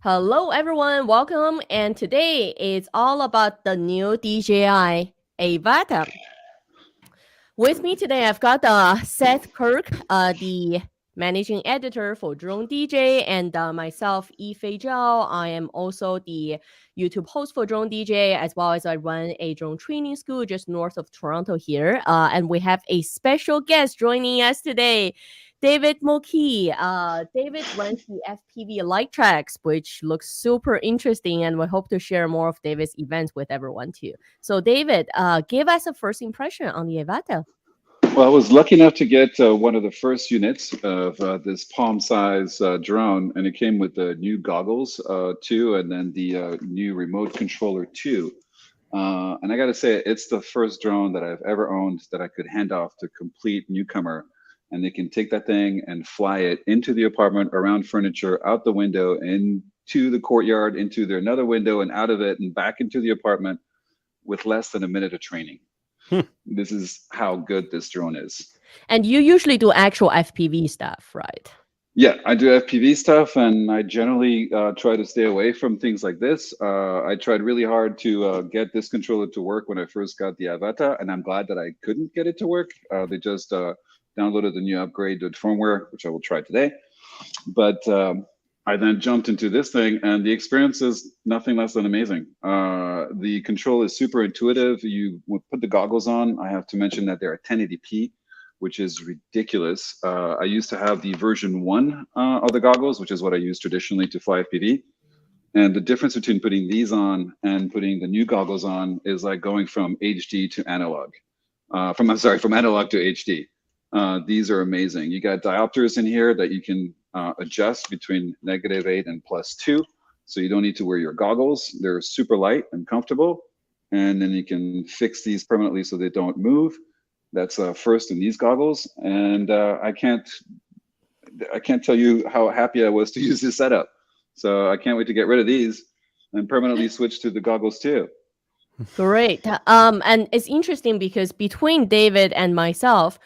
Hello, everyone. Welcome. And today it's all about the new DJI Avata. With me today, I've got Seth Kirk, the managing editor for Drone DJ, and myself, Yifei Zhao. I am also the YouTube host for Drone DJ, as well as I run a drone training school just north of Toronto here. And we have a special guest joining us today, David Moki. David runs the FPV Light Tracks, which looks super interesting, and we hope to share more of David's events with everyone too. So, David, give us a first impression on the Avata. Well, I was lucky enough to get one of the first units of this palm-size drone, and it came with the new goggles too, and then the new remote controller too. And I got to say, it's the first drone that I've ever owned that I could hand off to complete newcomer, and they can take that thing and fly it into the apartment, around furniture, out the window, into the courtyard, into their another window, and out of it, and back into the apartment with less than a minute of training. This is how good this drone is. And you usually do actual FPV stuff, right? Yeah, I do FPV stuff, and I generally try to stay away from things like this. I tried really hard to get this controller to work when I first got the Avata, and I'm glad that I couldn't get it to work. They just downloaded the new upgraded firmware, which I will try today. But I then jumped into this thing, and the experience is nothing less than amazing. The control is super intuitive. You would put the goggles on. I have to mention that they're at 1080p, which is ridiculous. I used to have the version 1 of the goggles, which is what I use traditionally to fly FPV. And the difference between putting these on and putting the new goggles on is like going from HD to analog. From analog to HD. These are amazing. You got diopters in here that you can adjust between -8 and +2. So you don't need to wear your goggles. They're super light and comfortable. And then you can fix these permanently so they don't move. That's first in these goggles. And I can't tell you how happy I was to use this setup. So I can't wait to get rid of these and permanently switch to the goggles too. Great. And it's interesting because between David and myself,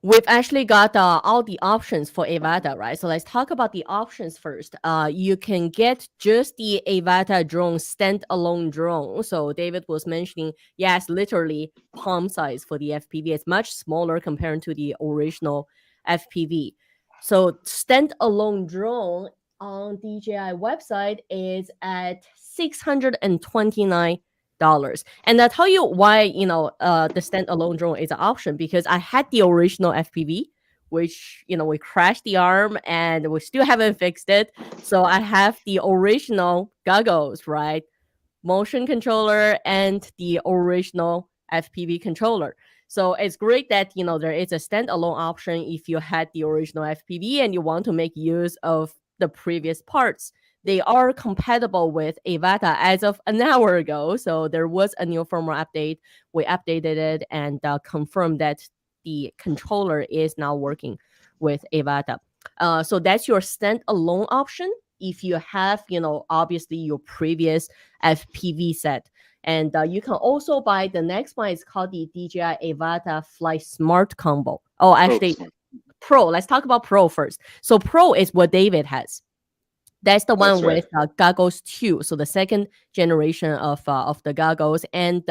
we've actually got all the options for Avata, right? So let's talk about the options first. You can get just the Avata drone, standalone drone. So David was mentioning, yes, literally palm size for the FPV. It's much smaller compared to the original FPV. So standalone drone on DJI website is at $629. And I'll tell you why, the standalone drone is an option, because I had the original FPV, which, we crashed the arm and we still haven't fixed it. So I have the original goggles, right? Motion controller and the original FPV controller. So it's great that, there is a standalone option if you had the original FPV and you want to make use of the previous parts. They are compatible with Avata as of an hour ago. So there was a new firmware update. We updated it and confirmed that the controller is now working with Avata. So that's your standalone option if you have, obviously your previous FPV set. And you can also buy the next one. It's called the DJI Avata Fly Smart Combo. Oh, actually, Pro. Let's talk about Pro first. So Pro is what David has. That's the one with goggles 2. So the second generation of the goggles, and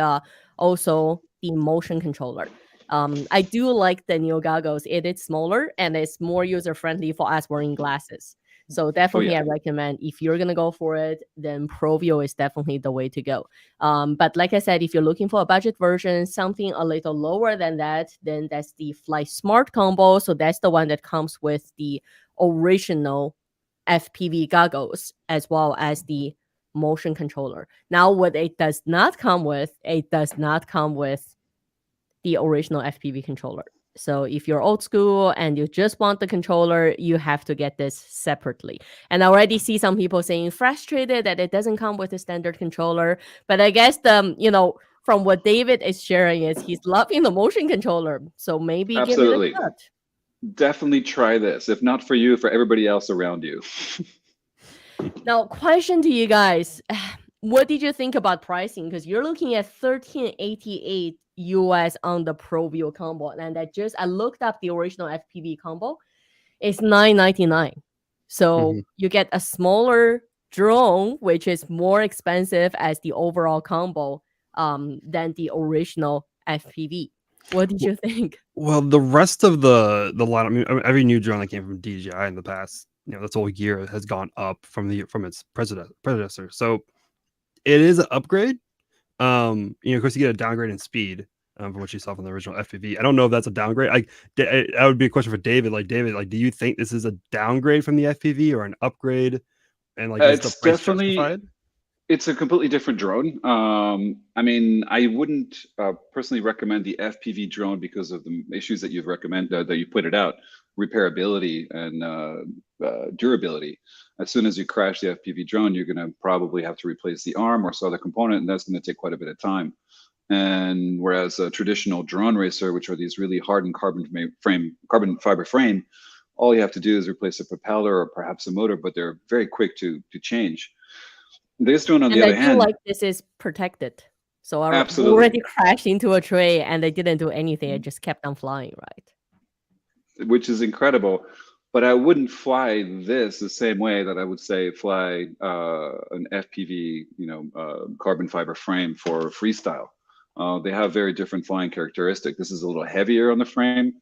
also the motion controller. I do like the new goggles. It is smaller and it's more user friendly for us wearing glasses. So definitely, I recommend if you're gonna go for it, then ProView is definitely the way to go. But like I said, if you're looking for a budget version, something a little lower than that, then that's the Fly Smart Combo. So that's the one that comes with the original FPV goggles as well as the motion controller. Now, what it does not come with the original FPV controller. So if you're old school and you just want the controller, you have to get this separately. And I already see some people saying frustrated that it doesn't come with a standard controller. But I guess from what David is sharing is he's loving the motion controller. So maybe give it a shot. Definitely try this. If not for you, for everybody else around you. Now, question to you guys. What did you think about pricing? Because you're looking at $1388 US on the ProView combo. And I looked up the original FPV combo. It's $999. So you get a smaller drone, which is more expensive as the overall combo than the original FPV. What did Well, you think? well, the rest of the line, I mean, every new drone that came from DJI in the past, this whole year has gone up from its predecessor. So it is an upgrade. Of course, you get a downgrade in speed from what you saw from the original FPV. I don't know if that's a downgrade. That would be a question for David. Like David, like, do you think this is a downgrade from the FPV or an upgrade? And like, is the It's price definitely justified? it's a completely different drone. I mean, I wouldn't personally recommend the FPV drone because of the issues that you've recommended that you pointed out, repairability and durability. As soon as you crash the FPV drone, you're going to probably have to replace the arm or some other component, and that's going to take quite a bit of time. And whereas a traditional drone racer, which are these really hardened carbon fiber frame, all you have to do is replace a propeller or perhaps a motor, but they're very quick to change. This drone, on the And I other do hand, like this is protected. So I absolutely, already crashed into a tree and they didn't do anything. It just kept on flying, right? which is incredible. But I wouldn't fly this the same way that I would say fly an FPV, carbon fiber frame for freestyle. They have very different flying characteristics. This is a little heavier on the frame,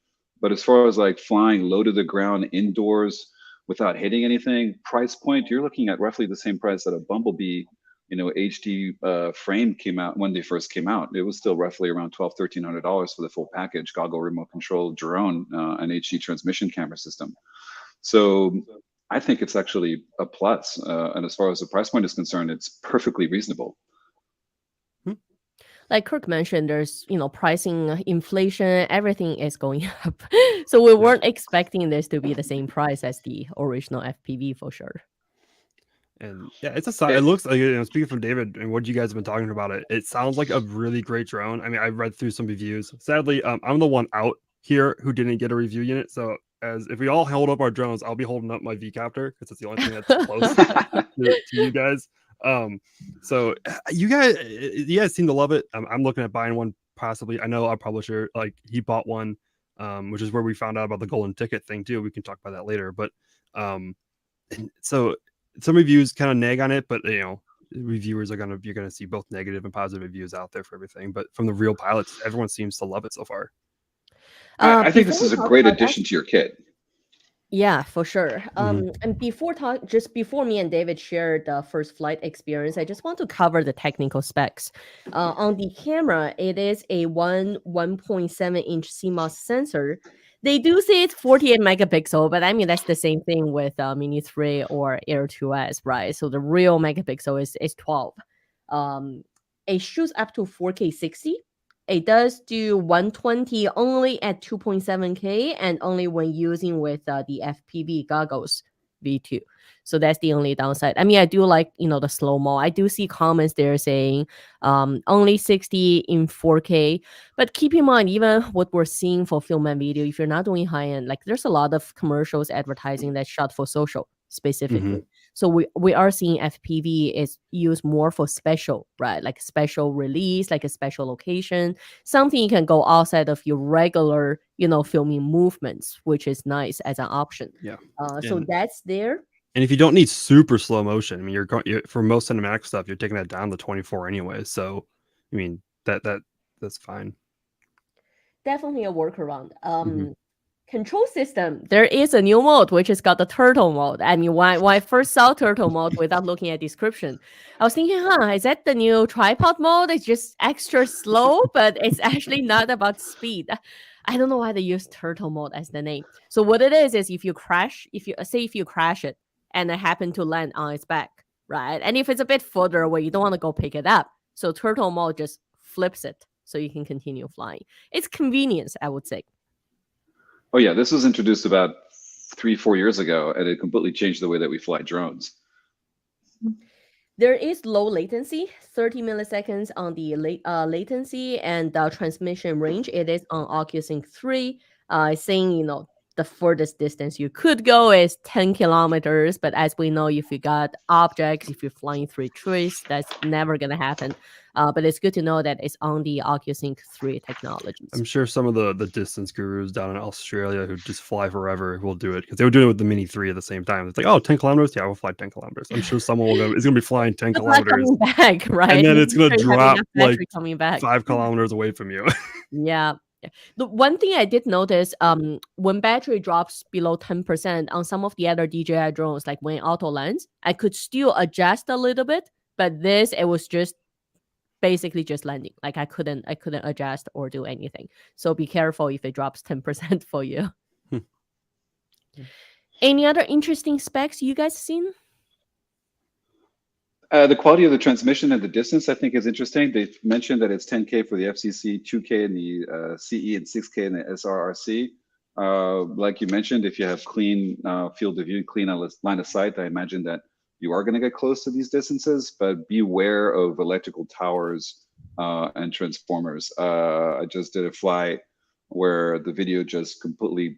but as far as like flying low to the ground indoors without hitting anything, price point, you're looking at roughly the same price that a Bumblebee, HD frame came out when they first came out. It was still roughly around $1,200-$1,300 for the full package: goggle, remote control, drone, and HD transmission camera system. So I think it's actually a plus. And as far as the price point is concerned, it's perfectly reasonable. Like Kirk mentioned, there's pricing inflation, everything is going up. So we Yeah. weren't expecting this to be the same price as the original FPV for sure. And yeah, it's a side. It It, looks like, speaking from David and what you guys have been talking about, it sounds like a really great drone. I mean, I read through some reviews. Sadly, I'm the one out here who didn't get a review unit. So as if we all hold up our drones, I'll be holding up my V Captor because it's the only thing that's close to you guys. So you guys seem to love it. I'm looking at buying one possibly. I know our publisher, like, he bought one, which is where we found out about the golden ticket thing too. We can talk about that later, but and so some reviews kind of nag on it, but reviewers you're gonna see both negative and positive reviews out there for everything. But from the real pilots, everyone seems to love it so far. I think Before this we is a talk great about that, addition to your kit. yeah, for sure. Mhm. And just before me and David shared the first flight experience, I just want to cover the technical specs. On the camera, it is a 1.7-inch CMOS sensor. They do say it's 48 megapixel, but I mean that's the same thing with Mini 3 or Air 2S, right? So the real megapixel is 12. Um, it shoots up to 4K 60. It does do 120 only at 2.7K and only when using with the FPV goggles V2. So that's the only downside. I mean, I do like, the slow mo. I do see comments there saying only 60 in 4K. But keep in mind, even what we're seeing for film and video, if you're not doing high end, like there's a lot of commercials advertising that shot for social specifically. Mhm. So we are seeing FPV is used more for special, right? Like special release, like a special location, something you can go outside of your regular, filming movements, which is nice as an option. Yeah, So and that's there. and if you don't need super slow motion, I mean, for most cinematic stuff, you're taking that down to 24 anyway. So, I mean, that's fine. Definitely a workaround. Mhm. Control system, there is a new mode which is called the turtle mode. I mean, when I first saw turtle mode without looking at description, I was thinking, is that the new tripod mode? It's just extra slow, but it's actually not about speed. I don't know why they use turtle mode as the name. So what it is if you crash, if you crash it and it happen to land on its back, right? And if it's a bit further away, you don't want to go pick it up. So turtle mode just flips it so you can continue flying. It's convenience, I would say. Oh yeah, this was introduced about 3-4 years ago, and it completely changed the way that we fly drones. There is low latency, 30 milliseconds on the latency and transmission range. It is on OcuSync 3, saying, the furthest distance you could go is 10 kilometers. But as we know, if you got objects, if you're flying through trees, that's never going to happen. But it's good to know that it's on the OcuSync 3 technologies. I'm sure some of the distance gurus down in Australia who just fly forever will do it, because they were doing it with the Mini 3 at the same time. It's like, oh, 10 kilometers? Yeah, we'll fly 10 kilometers. I'm sure someone is going to be flying 10 Good luck kilometers. coming back, right? And then it's going to Make sure you have drop enough like battery coming back. 5 kilometers away from you. Yeah. The one thing I did notice, when battery drops below 10% on some of the other DJI drones, like when auto lands, I could still adjust a little bit, but this, it was just basically just landing. Like I couldn't adjust or do anything. So be careful if it drops 10% for you. Any other interesting specs you guys seen? The quality of the transmission and the distance, I think, is interesting. They've mentioned that it's 10K for the FCC, 2K in the CE, and 6K in the SRRC. Like you mentioned, if you have clean field of view, clean line of sight, I imagine that you are going to get close to these distances, but beware of electrical towers and transformers. I just did a flight where the video just completely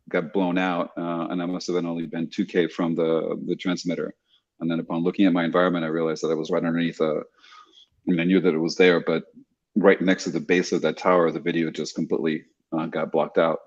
got blown out, and I must have only been 2K from the transmitter. And then upon looking at my environment, I realized that I was right underneath I knew that it was there, but right next to the base of that tower, the video just completely got blocked out,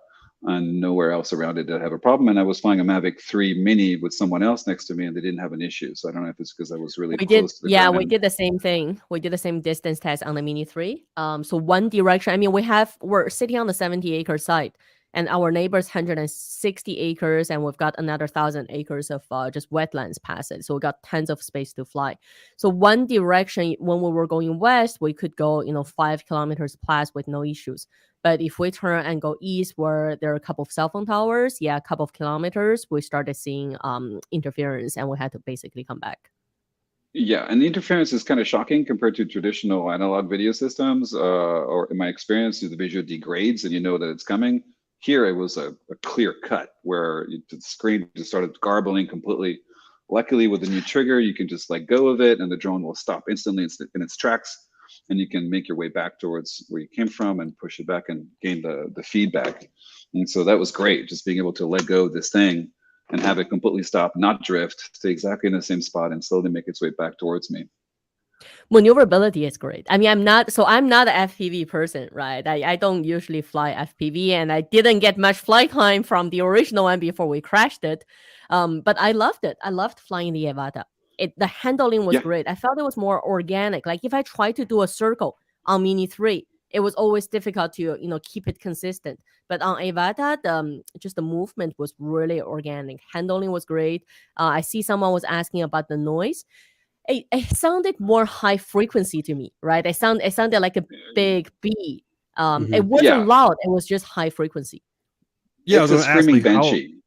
and nowhere else around it did I have a problem. And I was flying a Mavic 3 Mini with someone else next to me, and they didn't have an issue. So I don't know if it's because I was really close to the ground. We did the same thing. We did the same distance test on the Mini 3. So one direction, I mean, we're sitting on the 70-acre site, and our neighbor's 160 acres, and we've got another 1,000 acres of just wetlands past it. So we got tons of space to fly. So one direction, when we were going west, we could go, 5 kilometers plus with no issues. But if we turn and go east, where there are a couple of cell phone towers, a couple of kilometers, we started seeing interference, and we had to basically come back. Yeah, and the interference is kind of shocking compared to traditional analog video systems, or in my experience, the visual degrades and you know that it's coming. Here, it was a clear cut where the screen just started garbling completely. Luckily, with the new trigger, you can just let go of it and the drone will stop instantly in its tracks. And you can make your way back towards where you came from and push it back and gain the feedback. And so that was great, just being able to let go of this thing and have it completely stop, not drift, stay exactly in the same spot and slowly make its way back towards me. Maneuverability is great. I mean, I'm not an FPV person, right? I don't usually fly FPV, and I didn't get much flight time from the original one before we crashed it. But I loved it. I loved flying the Avata. The handling was great. I felt it was more organic. Like if I tried to do a circle on Mini 3, it was always difficult to keep it consistent. But on Avata, just the movement was really organic. Handling was great. I see someone was asking about the noise. It sounded more high frequency to me, right? It sounded like a big bee. It wasn't loud. It was just high frequency. Yeah, it's a screaming banshee.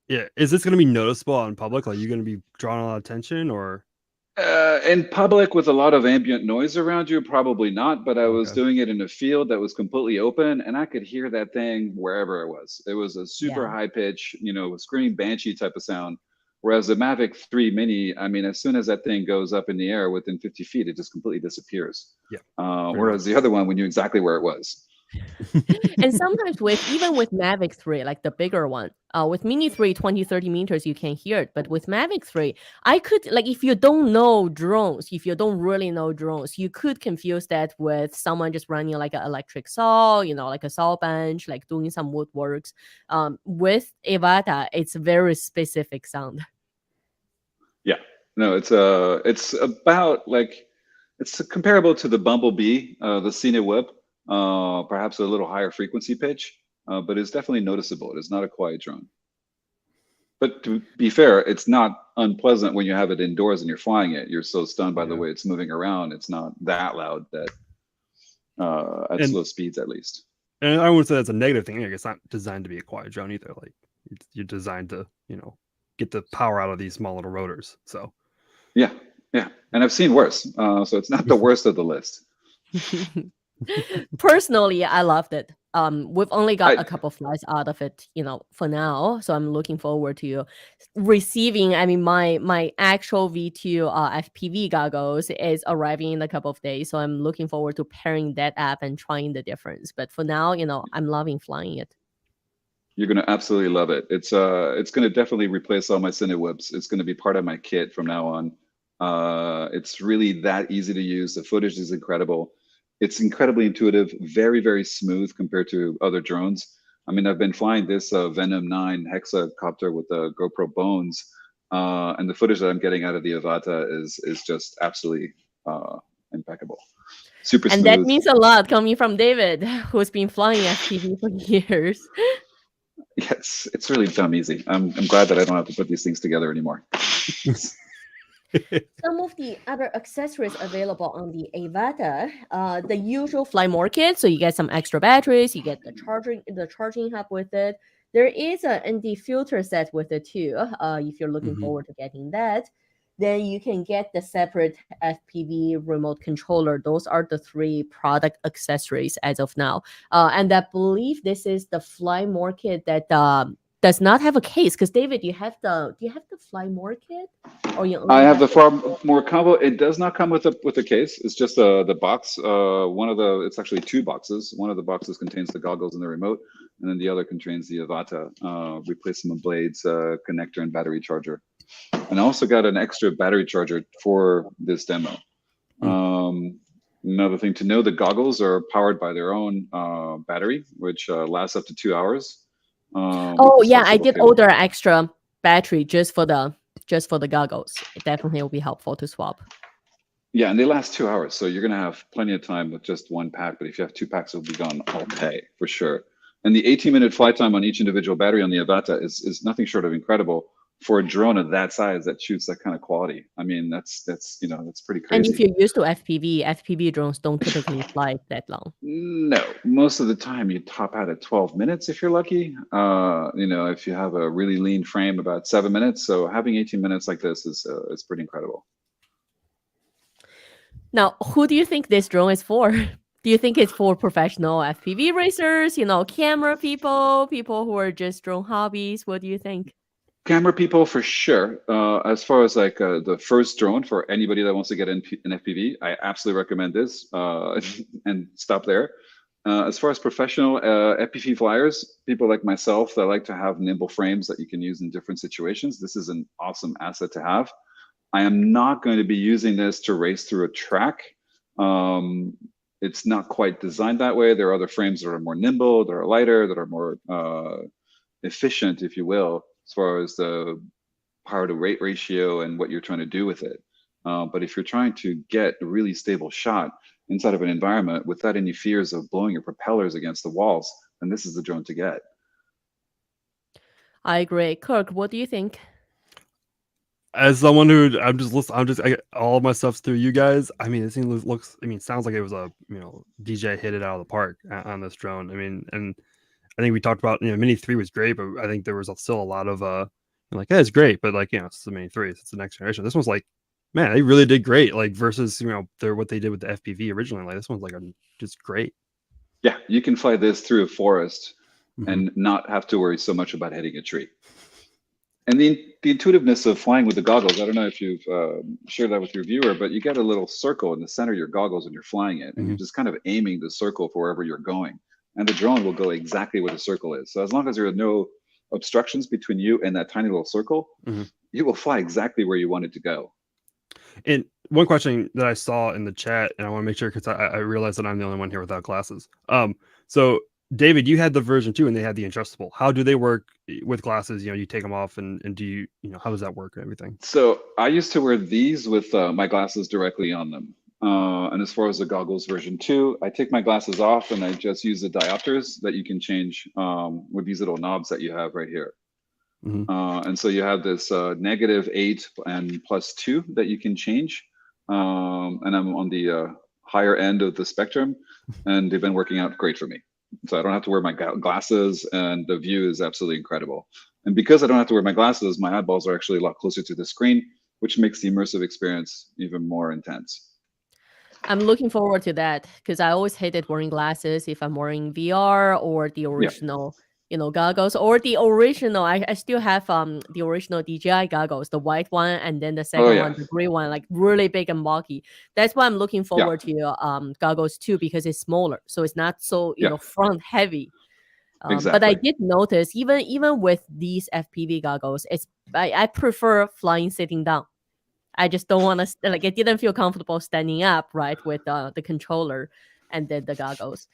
Yeah, is this going to be noticeable in public? Like, you going to be drawing a lot of attention, or? In public with a lot of ambient noise around you, probably not. But I was doing it in a field that was completely open, and I could hear that thing wherever it was. It was a super high pitch, screaming banshee type of sound. Whereas the Mavic 3 Mini, I mean, as soon as that thing goes up in the air within 50 feet, it just completely disappears. Yeah. Whereas the other one, we knew exactly where it was. And sometimes even with Mavic 3, like the bigger one, with Mini 3, 20, 30 meters, you can hear it. But with Mavic 3, I could, like, if you don't know drones, if you don't really know drones, you could confuse that with someone just running like an electric saw, like a saw bench, like doing some woodworks. With Avata, it's a very specific sound. Yeah, no, it's about like, it's comparable to the Bumblebee, the Cine Whip. Perhaps a little higher frequency pitch, but it's definitely noticeable. It is not a quiet drone. But to be fair, it's not unpleasant when you have it indoors and you're flying it. You're so stunned by the way it's moving around. It's not that loud that at slow speeds, at least. And I wouldn't say that's a negative thing. Like, it's not designed to be a quiet drone either. Like, you're designed to, get the power out of these small little rotors. So yeah, and I've seen worse. So it's not the worst of the list. Personally, I loved it. We've only got a couple flights out of it, for now. So I'm looking forward to receiving. I mean, my actual V2 FPV goggles is arriving in a couple of days. So I'm looking forward to pairing that app and trying the difference. But for now, I'm loving flying it. You're gonna absolutely love it. It's gonna definitely replace all my Cinewhibs. It's gonna be part of my kit from now on. It's really that easy to use. The footage is incredible. It's incredibly intuitive, very, very smooth compared to other drones. I mean, I've been flying this Venom 9 hexacopter with the GoPro Bones, and the footage that I'm getting out of the Avata is just absolutely impeccable. Super And that smooth. means a lot coming from David, who's been flying FPV for years. Yeah, it's really dumb easy. I'm glad that I don't have to put these things together anymore. Some of the other accessories available on the Avata, the usual fly more kit. So you get some extra batteries, you get the charging hub with it. There is an ND filter set with it too. If you're looking forward to getting that, then you can get the separate FPV remote controller. Those are the 3 product accessories as of now. And I believe this is the fly more kit that does not have a case. Because David, do you have the fly more kit? Or you I only have have the far more combo. It does not come with a case. It's just the box. It's actually 2 boxes. One of the boxes contains the goggles and the remote, and then the other contains the Avata replacement blades, connector, and battery charger. And I also got an extra battery charger for this demo. Another thing to know: the goggles are powered by their own battery, which lasts up to 2 hours. Oh yeah, I did order extra battery just for the goggles. It definitely will be helpful to swap. Yeah, and they last 2 hours, so you're gonna have plenty of time with just 1 pack. But if you have 2 packs, it'll be gone all day for sure. And the 18-minute flight time on each individual battery on the Avata is nothing short of incredible for a drone of that size that shoots that kind of quality. I mean, that's pretty crazy. And if you're used to FPV drones don't typically fly that long. No, most of the time you top out at 12 minutes if you're lucky. If you have a really lean frame, about 7 minutes. So having 18 minutes like this is pretty incredible. Now, who do you think this drone is for? Do you think it's for professional FPV racers, camera people who are just drone hobbies? What do you think? Camera people for sure. As far as like the first drone for anybody that wants to get in FPV, I absolutely recommend this and stop there. As far as professional FPV flyers, people like myself that like to have nimble frames that you can use in different situations, this is an awesome asset to have. I am not going to be using this to race through a track. It's not quite designed that way. There are other frames that are more nimble, that are lighter, that are more efficient, if you will, as far as the power to weight ratio and what you're trying to do with it. But if you're trying to get a really stable shot inside of an environment without any fears of blowing your propellers against the walls, then this is the drone to get. I agree. Kirk, what do you think? As someone who I get all of my stuff's through you guys. I mean, it sounds like it was a DJI hit it out of the park on this drone. I mean, and I think we talked about Mini 3 was great, but I think there was still a lot of like, yeah, it's great, but like it's the Mini 3, it's the next generation. This one's like, man, they really did great. Like versus what they did with the FPV originally. Like this one's like just great. Yeah, you can fly this through a forest and not have to worry so much about hitting a tree. And the intuitiveness of flying with the goggles, I don't know if you've shared that with your viewer, but you get a little circle in the center of your goggles when you're flying it, and you're just kind of aiming the circle for wherever you're going. And the drone will go exactly where the circle is. So as long as there are no obstructions between you and that tiny little circle, you will fly exactly where you want it to go. And one question that I saw in the chat, and I want to make sure because I realize that I'm the only one here without glasses. So David, you had the version 2 and they had the adjustable. How do they work with glasses? You take them off and do you how does that work and everything? So I used to wear these with my glasses directly on them. And as far as the goggles version 2, I take my glasses off and I just use the diopters that you can change with these little knobs that you have right here. And so you have this -8 and +2 that you can change. And I'm on the higher end of the spectrum, and they've been working out great for me. So I don't have to wear my glasses, and the view is absolutely incredible. And because I don't have to wear my glasses, my eyeballs are actually a lot closer to the screen, which makes the immersive experience even more intense. I'm looking forward to that because I always hated wearing glasses if I'm wearing VR or the original, goggles or the original. I still have the original DJI goggles, the white one, and then the second one, the gray one, like really big and bulky. That's why I'm looking forward to goggles too, because it's smaller, so it's not so front heavy. But I Exactly. did notice even with these FPV goggles, I prefer flying sitting down. I just don't want to like. I didn't feel comfortable standing up, right, with the controller and then the goggles.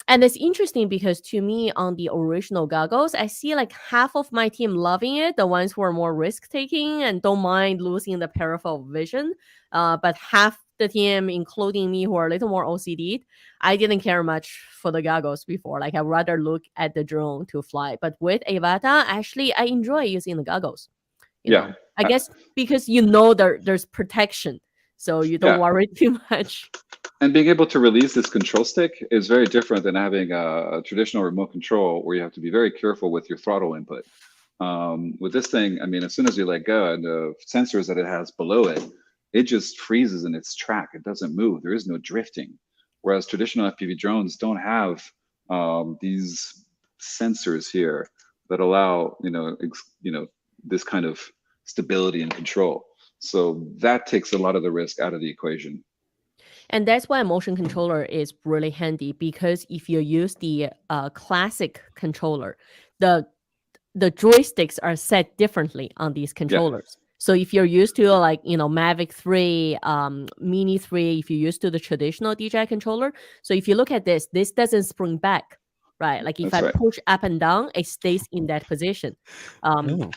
And it's interesting because to me, on the original goggles, I see like half of my team loving it, the ones who are more risk taking and don't mind losing the peripheral vision. But half the team, including me, who are a little more OCD, I didn't care much for the goggles before. Like I'd rather look at the drone to fly. But with Avata, actually, I enjoy using the goggles. Yeah. I Uh, guess because there's protection, so you don't Yeah. worry too much. And being able to release this control stick is very different than having a traditional remote control where you have to be very careful with your throttle input. With this thing, I mean, as soon as you let go and the sensors that it has below it, it just freezes in its track. It doesn't move. There is no drifting. Whereas traditional FPV drones don't have these sensors here that allow, this kind of stability and control. So that takes a lot of the risk out of the equation. And that's why a motion controller is really handy, because if you use the classic controller, the joysticks are set differently on these controllers. So if you're used to like, Mavic 3, Mini 3, if you're used to the traditional DJI controller, so if you look at this doesn't spring back, right? Like if That's I right. push up and down, it stays in that position. Oh.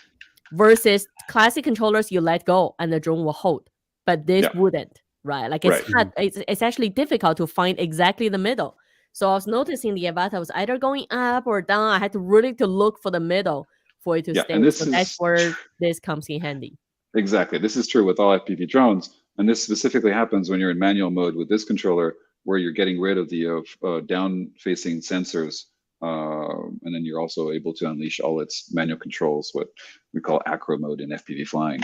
Versus classic controllers, you let go and the drone will hold, but this Yeah. wouldn't, right? Like it's Right. hard, it's actually difficult to find exactly the middle. So I was noticing the Avata was either going up or down. I had to really to look for the middle for it to Yeah. stay. And this So that's is where this comes in handy. exactly. This is true with all FPV drones. And this specifically happens when you're in manual mode with this controller, where you're getting rid of the down-facing sensors. And then you're also able to unleash all its manual controls, what we call acro mode in FPV flying,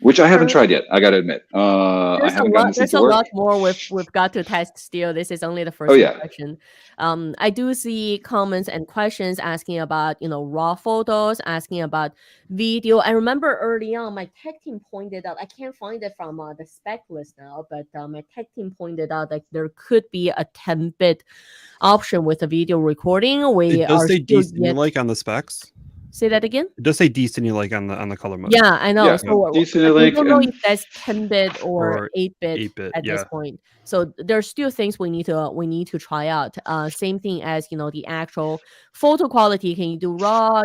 which I haven't tried yet. I got to admit, I haven't gotten this There's into a work. lot more we've got to test still. This is only the first Oh yeah, impression. I do see comments and questions asking about raw photos, asking about video. I remember early on my tech team pointed out, I can't find it from the spec list now, but my tech team pointed out that there could be a 10-bit option with the video recording. We It does are say still decent yet. like on the specs. Say that again. It does say decent like on the color mode. Yeah, I know. yeah. So Decent but we link don't know and if that's 10-bit or Or 8-bit 8-bit, at this yeah. point. So there's still things we need to try out. Same thing as the actual photo quality. Can you do raw?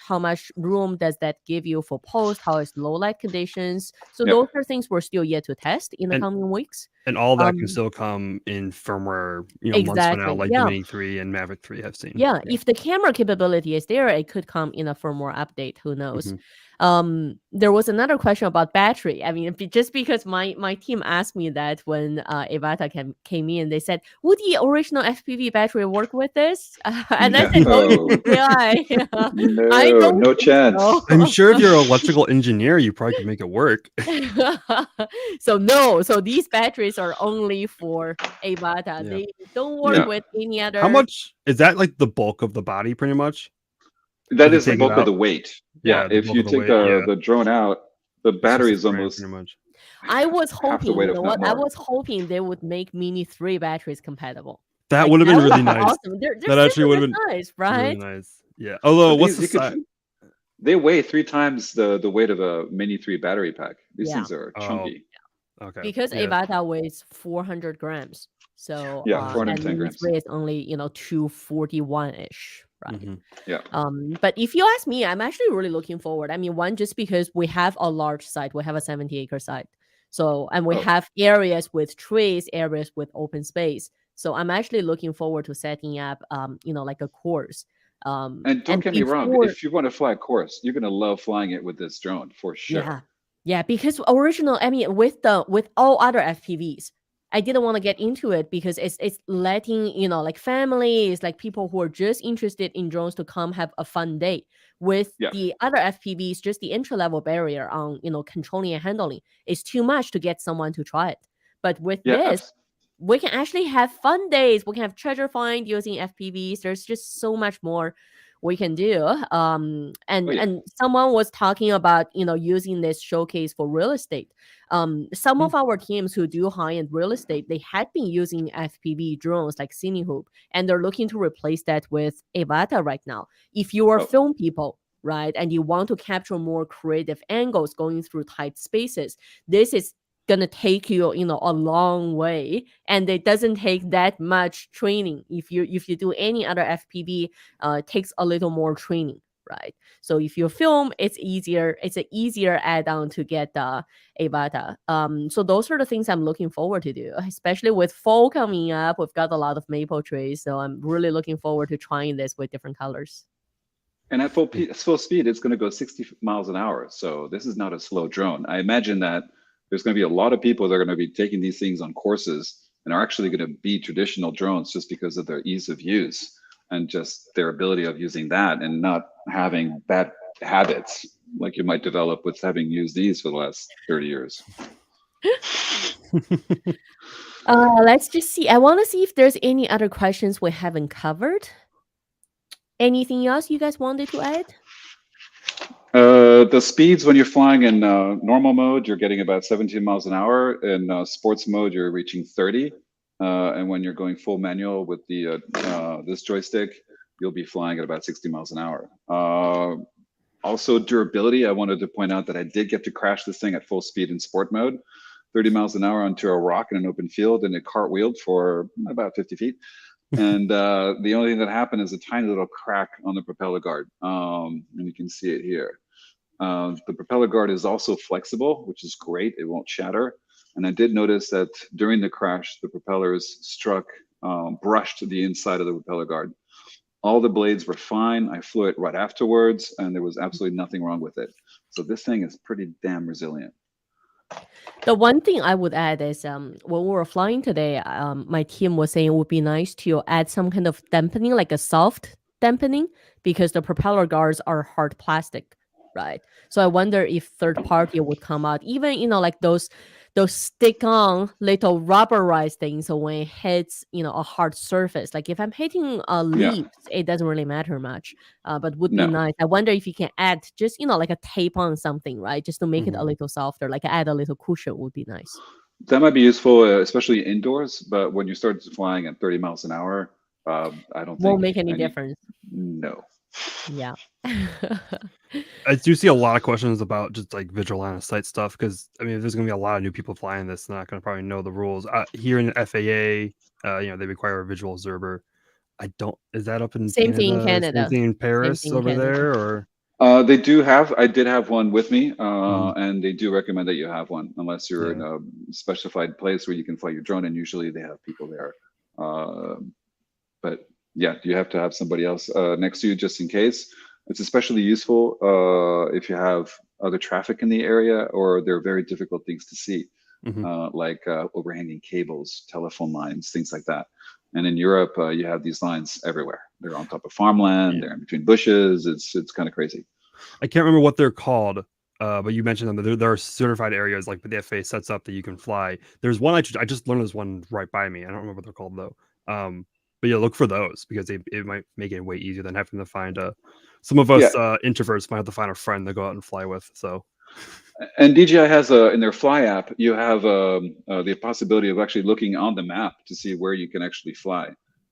How much room does that give you for post? How is low light conditions? So Yep. those are things we're still yet to test in the And- coming weeks. And all that can Um, still come in firmware, months from now, Exactly. like Yeah. the Mini 3 and Mavic 3 have seen. Yeah, if the camera capability is there, it could come in a firmware update. Who knows? There was another question about battery. I mean, just because my team asked me that when Avata came in, they said, "Would the original FPV battery work with this?" And I said, "No, No. DJI. I no, don't no think chance. so." I'm sure if you're an electrical engineer, you probably could make it work. So no, so these batteries are only for Avata. Yeah. They don't work Yeah. with any other. How much is that? Like the bulk of the body, pretty much. That If you is the take it bulk of out? the weight. Yeah, the If bulk you of the take weight, yeah. the drone out, the It's just battery a is frame, almost pretty much. I was half the hoping, weight, you if know not what? I more. was hoping they would make Mini 3 batteries compatible. That Like, would have been that really be nice. awesome. They're That actually super would have been nice, right? really nice. Yeah. Although, But what's these the you size? could, they weigh 3 times the weight of a Mini 3 battery pack. These Yeah. things are Oh, chunky. okay. Because Yeah. Avata weighs 400 grams. So Yeah, and 410 Mini grams. 3 is only 241-ish, right? Mhm. Yeah. But if you ask me, I'm actually really looking forward. I mean, one, just because we have a large site, we have a 70-acre site. So, and we Oh. have areas with trees, areas with open space. So I'm actually looking forward to setting up, like a course. And don't get me wrong, if you want to fly a course, you're going to love flying it with this drone for sure. Yeah, because with all other FPVs, I didn't want to get into it because it's letting like families, like people who are just interested in drones to come have a fun day. With Yeah. the other FPVs, just the entry level barrier on controlling and handling is too much to get someone to try it. But with Yeah. this, we can actually have fun days. We can have treasure find using FPVs. There's just so much more we can do. And yeah. and someone was talking about using this showcase for real estate. Some of our teams who do high-end real estate, they had been using FPV drones like Cinehoop, and they're looking to replace that with Avata right now. If you are Oh, film people, right, and you want to capture more creative angles going through tight spaces, this is gonna take you a long way, and it doesn't take that much training. If you do any other FPV, it takes a little more training, right? So if you film, it's an easier add-on to get the Avata. So those are the things I'm looking forward to do, especially with fall coming up. We've got a lot of maple trees, so I'm really looking forward to trying this with different colors. and at full speed, it's going to go 60 miles an hour. So this is not a slow drone. I imagine that there's going to be a lot of people that are going to be taking these things on courses and are actually going to be traditional drones just because of their ease of use and just their ability of using that and not having bad habits like you might develop with having used these for the last 30 years. Let's just see. I want to see if there's any other questions we haven't covered. Anything else you guys wanted to add? The speeds when you're flying in normal mode, you're getting about 17 miles an hour. In sports mode, you're reaching 30. And when you're going full manual with the this joystick, you'll be flying at about 60 miles an hour. Also, durability. I wanted to point out that I did get to crash this thing at full speed in sport mode, 30 miles an hour onto a rock in an open field, and it cartwheeled for about 50 feet. And the only thing that happened is a tiny little crack on the propeller guard. And you can see it here. The propeller guard is also flexible, which is great. It won't shatter. And I did notice that during the crash, the propellers brushed the inside of the propeller guard. All the blades were fine. I flew it right afterwards, and there was absolutely nothing wrong with it. So this thing is pretty damn resilient. The one thing I would add is when we were flying today, my team was saying it would be nice to add some kind of dampening, like a soft dampening, because the propeller guards are hard plastic, right? So I wonder if third party would come out, even like those stick-on little rubberized things. So when it hits a hard surface, like if I'm hitting leaves, it doesn't really matter much. But would be nice. I wonder if you can add just like a tape on something, right? Just to make it a little softer, like add a little cushion would be nice. That might be useful, especially indoors. But when you start flying at 30 miles an hour, I don't think won't make any difference. No. Yeah. I do see a lot of questions about just like visual line of sight stuff, because I mean, there's going to be a lot of new people flying this. They're not going to probably know the rules. Here in the FAA, they require a visual observer. Is that up in Same Canada? thing in Canada. Same thing in Paris over Canada. there, or? They do have. I did have one with me, and they do recommend that you have one, unless you're in a specified place where you can fly your drone, and usually they have people there. But yeah, you have to have somebody else next to you just in case. It's especially useful if you have other traffic in the area, or there are very difficult things to see, like overhanging cables, telephone lines, things like that. And in Europe, you have these lines everywhere. They're on top of farmland. They're in between bushes. It's kind of crazy. I can't remember what they're called, but you mentioned them. There are certified areas like the FAA sets up that you can fly. There's one I just learned. There's one right by me. I don't remember what they're called though. But yeah, look for those, because it might make it way easier than having to find some of us introverts might have to find a friend to go out and fly with. So. And DJI has in their Fly app, you have the possibility of actually looking on the map to see where you can actually fly,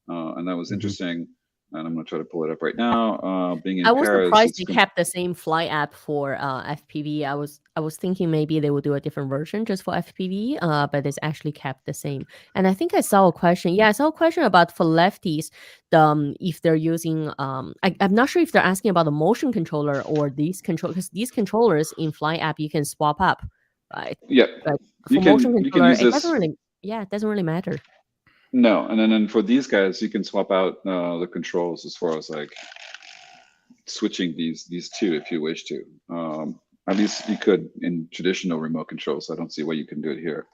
and that was interesting. And I'm going to try to pull it up right now. Being in I was Paris, surprised they kept the same Fly app for FPV. I was thinking maybe they would do a different version just for FPV, but it's actually kept the same. And I think I saw a question. Yeah, I saw a question about for lefties, if they're using. I'm not sure if they're asking about the motion controller or these control, because these controllers in Fly app you can swap up, right? Yeah, but for motion controller, it doesn't really. Yeah, it doesn't really matter. No, and then for these guys, you can swap out the controls as far as like switching these two if you wish to. At least you could in traditional remote controls. I don't see why you can do it here.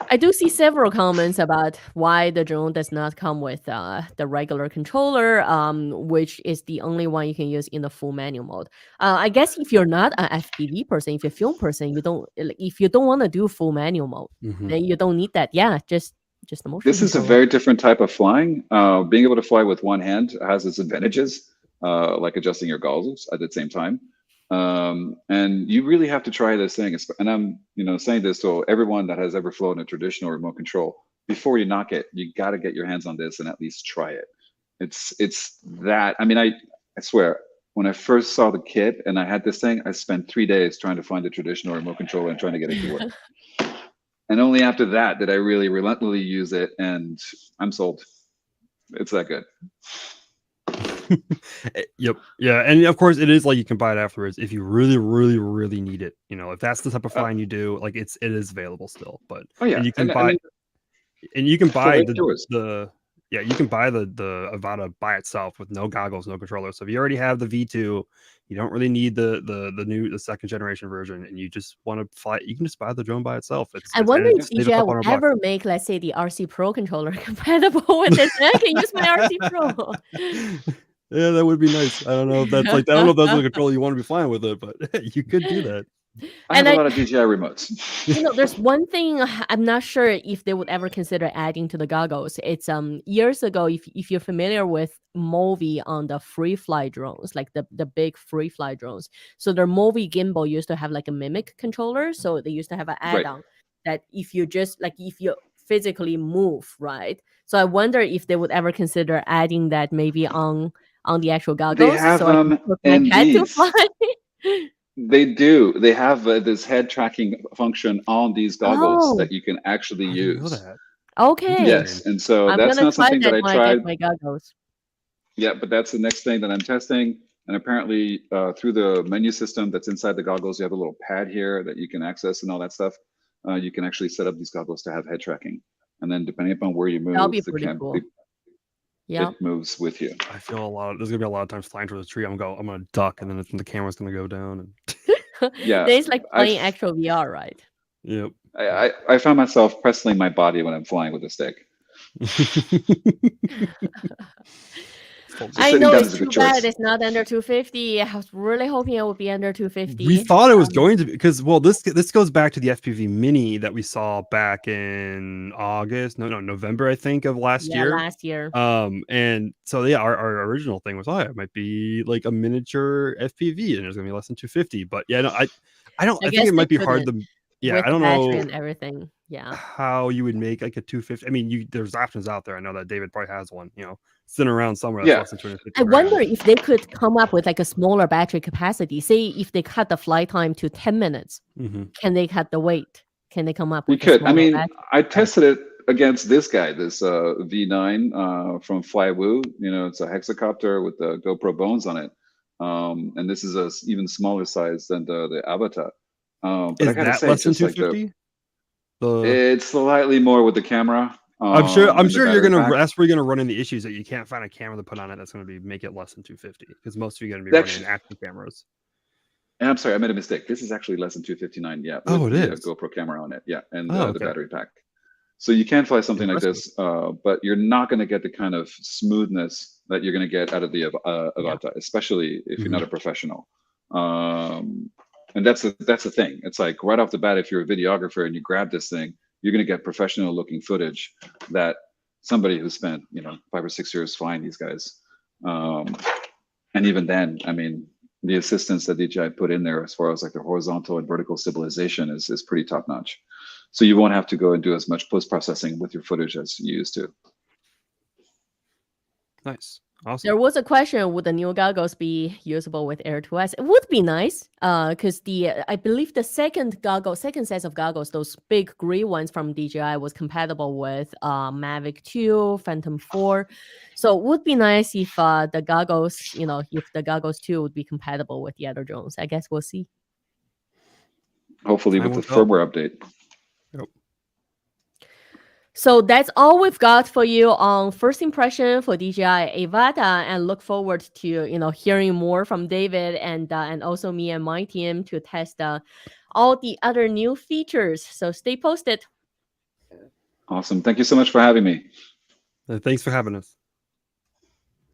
I do see several comments about why the drone does not come with the regular controller, which is the only one you can use in the full manual mode. I guess if you're not an FPV person, if you're a film person, if you don't want to do full manual mode, then you don't need that. Yeah, just just the motion This is a controller. very different type of flying. Being able to fly with one hand has its advantages, like adjusting your goggles at the same time. And you really have to try this thing. And I'm, saying this to everyone that has ever flown a traditional remote control. Before you knock it, you got to get your hands on this and at least try it. It's that. I mean, I swear, when I first saw the kit and I had this thing, I spent 3 days trying to find a traditional remote controller and trying to get it to work. And only after that did I really relentlessly use it, and I'm sold. It's that good. Yep. Yeah. And of course it is like you can buy it afterwards if you really, really, really need it. If that's the type of flying you do, like it is available still. But Oh yeah, and you can and buy I mean, and you can buy yours. you can buy the Avata by itself with no goggles, no controller. So if you already have the V2, you don't really need the second generation version, and you just want to fly, you can just buy the drone by itself. I wonder if save a DJI couple would $100 bucks. ever make, let's say, the RC Pro controller compatible with it. I can use my RC Pro. Yeah, that would be nice. I don't know if that's I don't know if that's the controller you want to be flying with it, but you could do that. I have a lot of DJI remotes. There's one thing I'm not sure if they would ever consider adding to the goggles. It's years ago, if you're familiar with Movi on the free fly drones, like the big free fly drones. So their Movi gimbal used to have like a mimic controller. So they used to have an add-on that if you physically move, right? So I wonder if they would ever consider adding that maybe on the actual goggles. They have so I can put my and head to these. fly. They do. They have this head tracking function on these goggles that you can actually use. Okay. Yes, and so I'm that's gonna not try something that I when tried. I get my goggles. Yeah, but that's the next thing that I'm testing. And apparently, through the menu system that's inside the goggles, you have a little pad here that you can access and all that stuff. You can actually set up these goggles to have head tracking, and then depending upon where you move, That'll be pretty cool. It moves with you. I feel there's gonna be a lot of times flying towards the tree. I'm gonna duck, and then the camera's gonna go down. And yeah, it's like playing actual VR, right? Yep. I found myself pressing my body when I'm flying with a stick. I know it's too bad it's not under 250. I was really hoping it would be under 250. We thought it was going to be, because this goes back to the FPV Mini that we saw back in November, I think, of last year. Last year. And so yeah, our original thing was, it might be like a miniature FPV, and it's gonna be less than 250. But yeah, no, I think it might be hard to. Yeah, I don't know and everything. Yeah, how you would make like a 250. I mean, there's options out there. I know that David probably has one, sitting around somewhere. That's less than 250. I wonder if they could come up with like a smaller battery capacity. Say if they cut the flight time to 10 minutes, can they cut the weight? Can they come up with? You could. I mean, I tested it against this guy, this V9 from Flywoo. It's a hexacopter with the GoPro bones on it, and this is a even smaller size than the Avata. But is I gotta that say, less than 250? It's slightly more with the camera. I'm sure you're gonna. That's where you're gonna run into issues that you can't find a camera to put on it that's gonna make it less than 250, because most of you are gonna be running action cameras. And I'm sorry, I made a mistake. This is actually less than 259. Yeah. Oh, it is. GoPro camera on it. Yeah, and the battery pack. So you can fly something like this, but you're not going to get the kind of smoothness that you're going to get out of the Avata, especially if you're not a professional. And that's the thing. It's like right off the bat, if you're a videographer and you grab this thing, you're going to get professional looking footage that somebody who spent 5 or 6 years flying these guys. And even then, I mean, the assistance that DJI put in there as far as like the horizontal and vertical stabilization is pretty top notch. So you won't have to go and do as much post-processing with your footage as you used to. Nice. Awesome. There was a question, would the new goggles be usable with Air 2S? It would be nice, because I believe the second set of goggles, those big gray ones from DJI, was compatible with Mavic 2, Phantom 4. So it would be nice if the goggles, if the goggles 2 would be compatible with the other drones. I guess we'll see. Hopefully with the firmware update. Yep. So that's all we've got for you on first impression for DJI Avata, and look forward to hearing more from David and also me and my team to test all the other new features. So stay posted. Awesome. Thank you so much for having me. Thanks for having us.